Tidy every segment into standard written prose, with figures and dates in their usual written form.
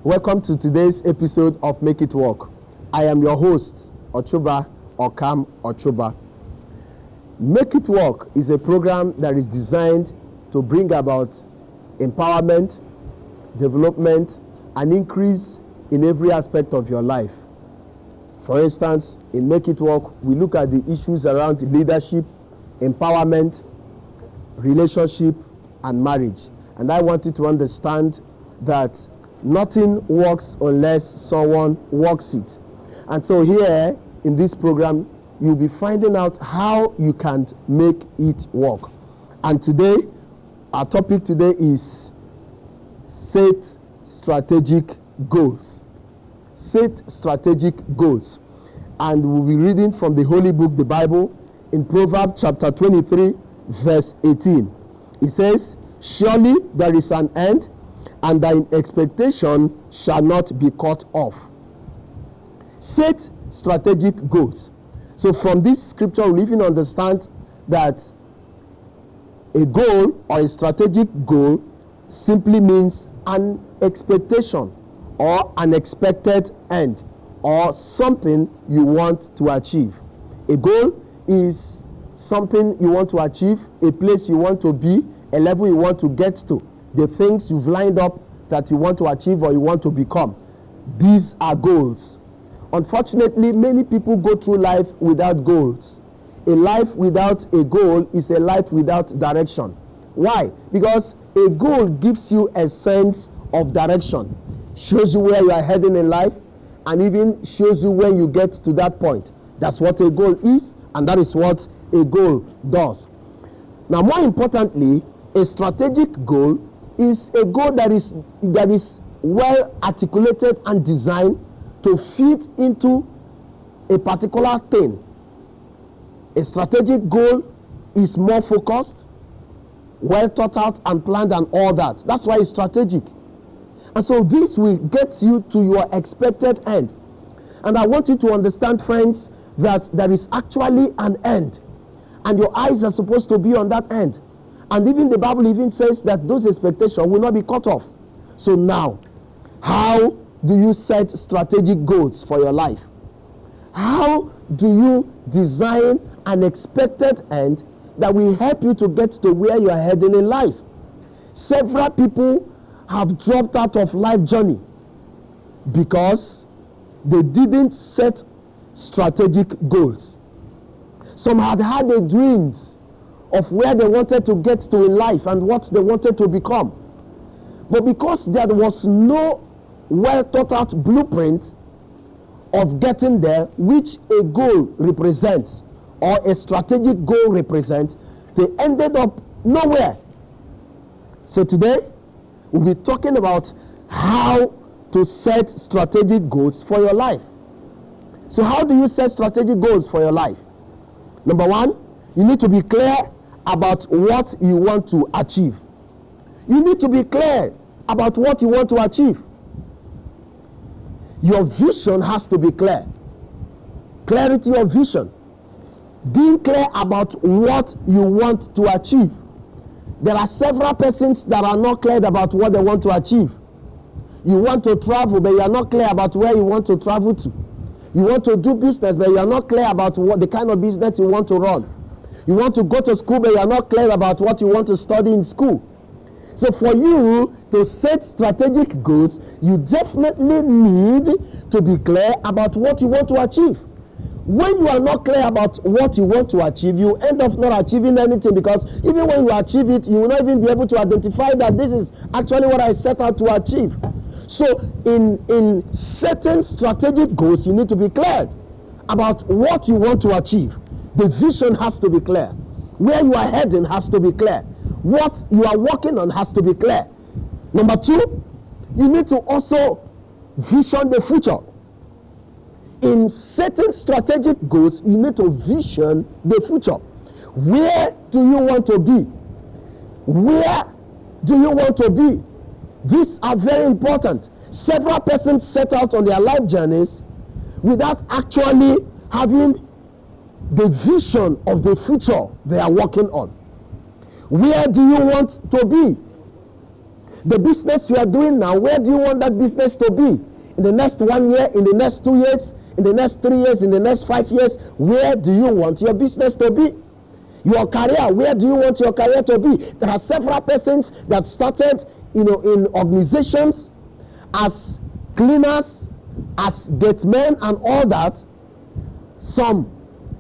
Welcome to today's episode of Make It Work. I am your host, Ochuba Okam Ochuba. Make It Work is a program that is designed to bring about empowerment, development, and increase in every aspect of your life. For instance, in Make It Work, we look at the issues around leadership, empowerment, relationship, and marriage. And I want you to understand that nothing works unless someone works it. And so here in this program, you'll be finding out how you can make it work. And today, our topic today is set strategic goals. Set strategic goals. And we'll be reading from the Holy Book, the Bible, in Proverbs chapter 23, verse 18. It says, "Surely there is an end, and thine expectation shall not be cut off." Set strategic goals. So from this scripture, we even understand that a goal or a strategic goal simply means an expectation or an expected end or something you want to achieve. A goal is something you want to achieve, a place you want to be, a level you want to get to. The things you've lined up that you want to achieve or you want to become. These are goals. Unfortunately, many people go through life without goals. A life without a goal is a life without direction. Why? Because a goal gives you a sense of direction, shows you where you are heading in life, and even shows you when you get to that point. That's what a goal is, and that is what a goal does. Now, more importantly, a strategic goal is a goal that is well articulated and designed to fit into a particular thing. A strategic goal is more focused, well thought out and planned and all that. That's why it's strategic. And so this will get you to your expected end. And I want you to understand, friends, that there is actually an end. And your eyes are supposed to be on that end. And even the Bible even says that those expectations will not be cut off. So now, how do you set strategic goals for your life? How do you design an expected end that will help you to get to where you are heading in life? Several people have dropped out of life journey because they didn't set strategic goals. Some had the dreams of where they wanted to get to in life and what they wanted to become. But because there was no well thought out blueprint of getting there, which a goal represents or a strategic goal represents, they ended up nowhere. So today, we'll be talking about how to set strategic goals for your life. So how do you set strategic goals for your life? Number one, you need to be clear about what you want to achieve. You need to be clear about what you want to achieve. Your vision has to be clear. Clarity of vision. Being clear about what you want to achieve. There are several persons that are not clear about what they want to achieve. You want to travel, but you are not clear about where you want to travel to. You want to do business, but you are not clear about what the kind of business you want to run. You want to go to school, but you are not clear about what you want to study in school. So for you to set strategic goals, you definitely need to be clear about what you want to achieve. When you are not clear about what you want to achieve, you end up not achieving anything, because even when you achieve it, you will not even be able to identify that this is actually what I set out to achieve. So in setting strategic goals, you need to be clear about what you want to achieve. The vision has to be clear. Where you are heading has to be clear. What you are working on has to be clear. Number two, you need to also vision the future. In setting strategic goals, you need to vision the future. Where do you want to be? Where do you want to be? These are very important. Several persons set out on their life journeys without actually having the vision of the future they are working on. Where do you want to be? The business you are doing now, where do you want that business to be? In the next 1 year, in the next 2 years, in the next 3 years, in the next 5 years, where do you want your business to be? Your career, where do you want your career to be? There are several persons that started, in organizations as cleaners, as gatemen and all that. Some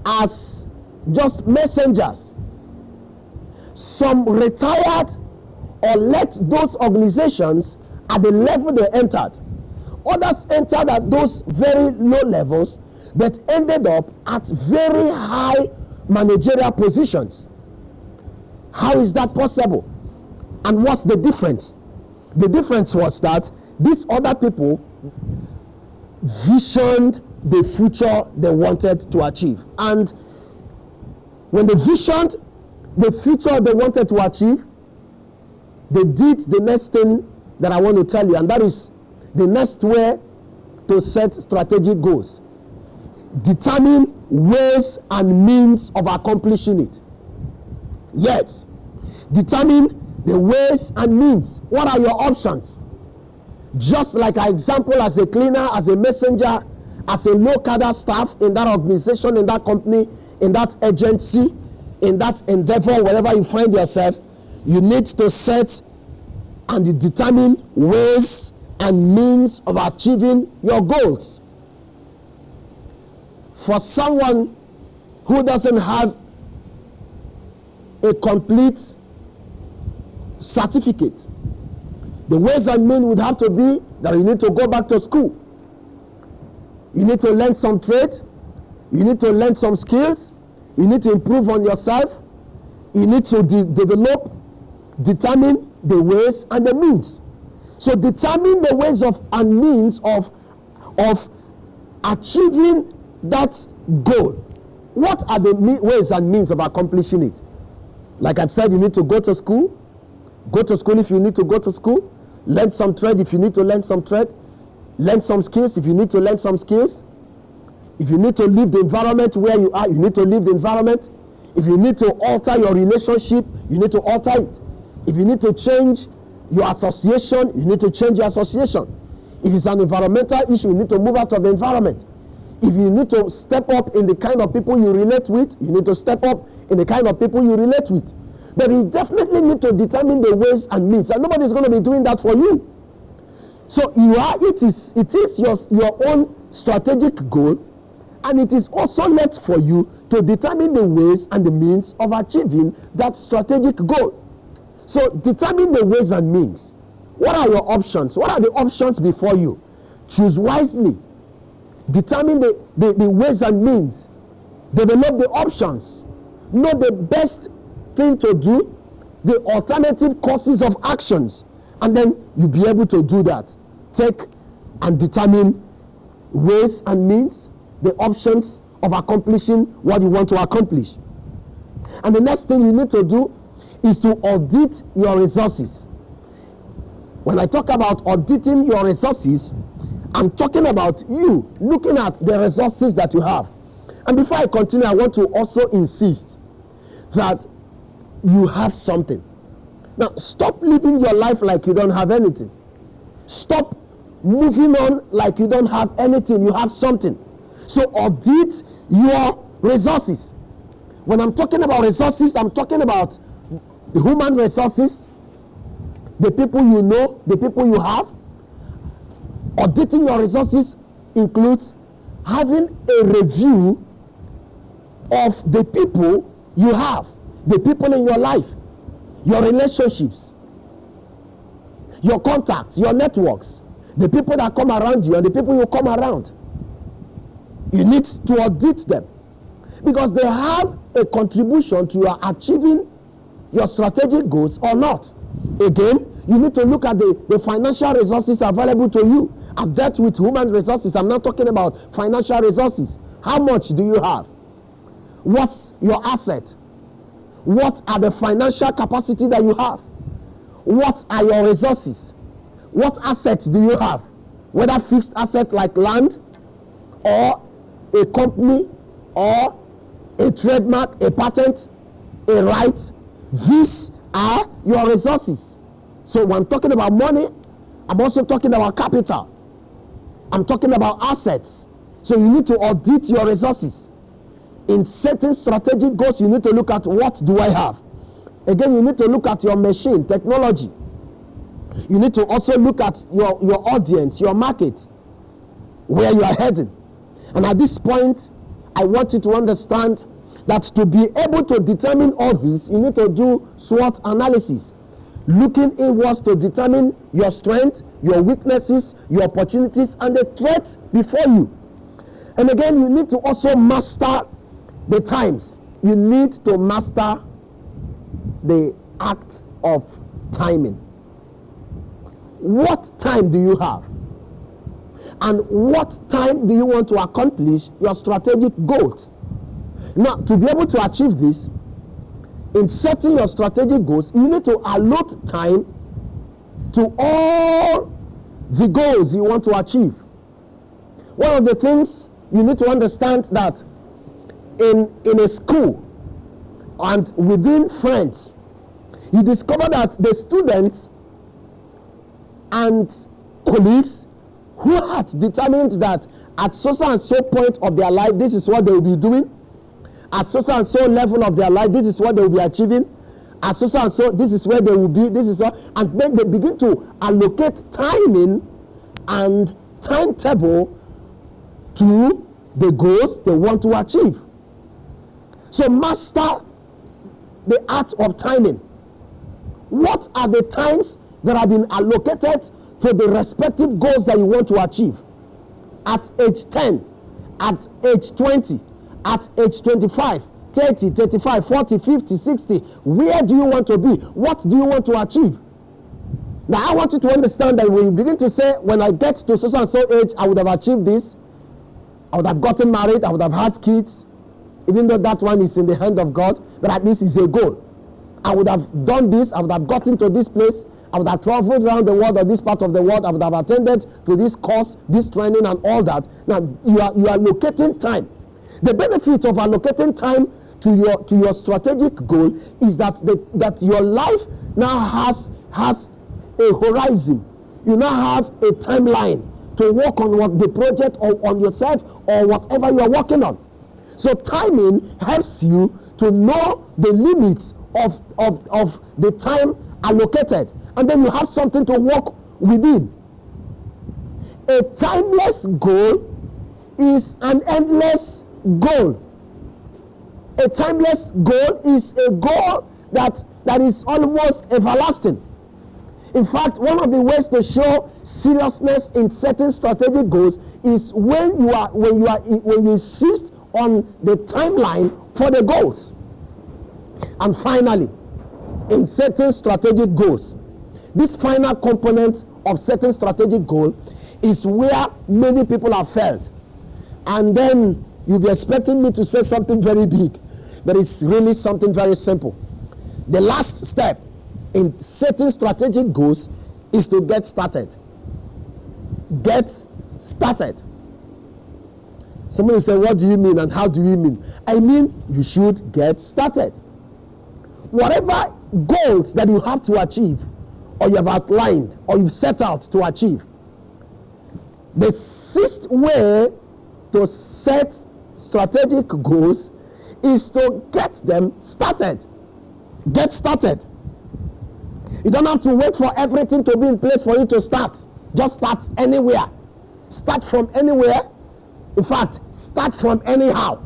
as just messengers. Some retired or left those organizations at the level they entered. Others entered at those very low levels, but ended up at very high managerial positions. How is that possible? And what's the difference? The difference was that these other people visioned the future they wanted to achieve. And when they visioned the future they wanted to achieve, they did the next thing that I want to tell you, and that is the next way to set strategic goals. Determine ways and means of accomplishing it. Yes. Determine the ways and means. What are your options? Just like our example as a cleaner, as a messenger, as a low cadre staff in that organization, in that company, in that agency, in that endeavor, wherever you find yourself, you need to set and determine ways and means of achieving your goals. For someone who doesn't have a complete certificate, the ways and means would have to be that you need to go back to school. You need to learn some trade. You need to learn some skills. You need to improve on yourself. You need to develop, determine the ways and the means. So determine the ways of and means of achieving that goal. What are the ways and means of accomplishing it? Like I've said, you need to go to school. Go to school if you need to go to school. Learn some trade if you need to learn some trade. Learn some skills if you need to learn some skills. If you need to leave the environment where you are, you need to leave the environment. If you need to alter your relationship, you need to alter it. If you need to change your association, you need to change your association. If it's an environmental issue, you need to move out of the environment. If you need to step up in the kind of people you relate with, you need to step up in the kind of people you relate with. But you definitely need to determine the ways and means, and nobody's going to be doing that for you. So it is your own strategic goal, and it is also left for you to determine the ways and the means of achieving that strategic goal. So determine the ways and means. What are your options? What are the options before you? Choose wisely. Determine the ways and means. Develop the options. Know the best thing to do, the alternative courses of actions, and then you'll be able to do that. Take and determine ways and means, the options of accomplishing what you want to accomplish. And the next thing you need to do is to audit your resources. When I talk about auditing your resources, I'm talking about you looking at the resources that you have. And before I continue, I want to also insist that you have something. Now, stop living your life like you don't have anything. Stop moving on like you don't have anything. You have something. So audit your resources. When I'm talking about resources, I'm talking about the human resources, the people you know, the people you have. Auditing your resources includes having a review of the people you have, the people in your life, your relationships, your contacts, your networks, the people that come around you and the people you come around. You need to audit them because they have a contribution to your achieving your strategic goals or not. Again, you need to look at the financial resources available to you. I've dealt with human resources. I'm not talking about financial resources. How much do you have? What's your asset? What are the financial capacity that you have? What are your resources? What assets do you have? Whether fixed asset like land or a company or a trademark, a patent, a right. These are your resources. So when I'm talking about money, I'm also talking about capital. I'm talking about assets. So you need to audit your resources. In certain strategic goals, you need to look at, what do I have? Again, you need to look at your machine, technology. You need to also look at your audience, your market, where you are heading. And at this point, I want you to understand that to be able to determine all this, you need to do SWOT analysis. Looking inwards to determine your strengths, your weaknesses, your opportunities, and the threats before you. And again, you need to also master the times. You need to master the act of timing. What time do you have? And what time do you want to accomplish your strategic goals? Now, to be able to achieve this, in setting your strategic goals, you need to allot time to all the goals you want to achieve. One of the things you need to understand that in a school and within friends, you discover that the students and colleagues who had determined that at so and so point of their life, this is what they will be doing. At so and so level of their life, this is what they will be achieving. At so and so, this is where they will be. This is what, and then they begin to allocate timing and timetable to the goals they want to achieve. So master the art of timing. What are the times that have been allocated for the respective goals that you want to achieve? At age 10, at age 20, at age 25, 30, 35, 40, 50, 60, where do you want to be? What do you want to achieve? Now, I want you to understand that when you begin to say, when I get to so and so age, I would have achieved this, I would have gotten married, I would have had kids, even though that one is in the hand of God, but at least it's a goal. I would have done this, I would have gotten to this place, I would have traveled around the world or this part of the world, I would have attended to this course, this training and all that. Now, you are allocating time. The benefit of allocating time to your strategic goal is that your life now has a horizon. You now have a timeline to work on what the project or on yourself or whatever you are working on. So timing helps you to know the limits of the time allocated, and then you have something to work within. A timeless goal is an endless goal. A timeless goal is a goal that is almost everlasting. In fact, one of the ways to show seriousness in setting strategic goals is when you insist on the timeline for the goals. And finally, in setting strategic goals, this final component of setting strategic goal is where many people have failed. And then you'll be expecting me to say something very big, but it's really something very simple. The last step in setting strategic goals is to get started. Get started. Somebody say, what do you mean and how do you mean? I mean, you should get started. Whatever goals that you have to achieve, or you have outlined, or you've set out to achieve, the sixth way to set strategic goals is to get them started. Get started. You don't have to wait for everything to be in place for you to start. Just start anywhere. Start from anywhere. In fact, start from anyhow.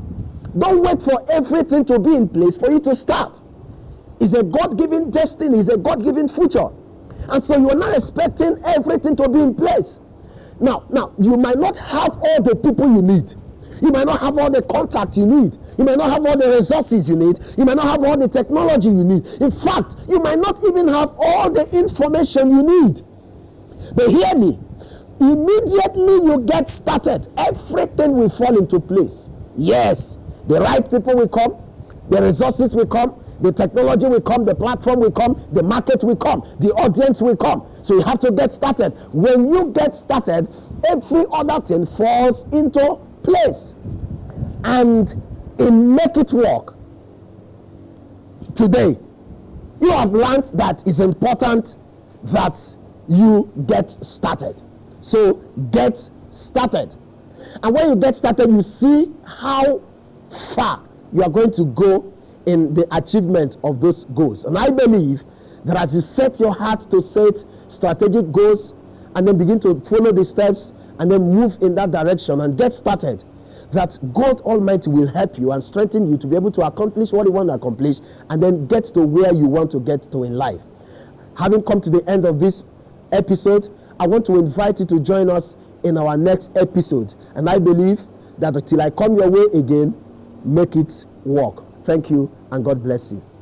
Don't wait for everything to be in place for you to start. It's a God-given destiny. It's a God-given future. And so you are not expecting everything to be in place. Now, you might not have all the people you need. You might not have all the contacts you need. You might not have all the resources you need. You might not have all the technology you need. In fact, you might not even have all the information you need. But hear me. Immediately you get started, everything will fall into place. Yes, the right people will come. The resources will come. The technology will come. The platform will come. The market will come. The audience will come. So you have to get started. When you get started, every other thing falls into place. And in Make It Work today, you have learned that it's important that you get started. So get started. And when you get started, you see how far you are going to go in the achievement of those goals. And I believe that as you set your heart to set strategic goals and then begin to follow the steps and then move in that direction and get started, that God Almighty will help you and strengthen you to be able to accomplish what you want to accomplish and then get to where you want to get to in life. Having come to the end of this episode, I want to invite you to join us in our next episode. And I believe that until I come your way again, make it work. Thank you and God bless you.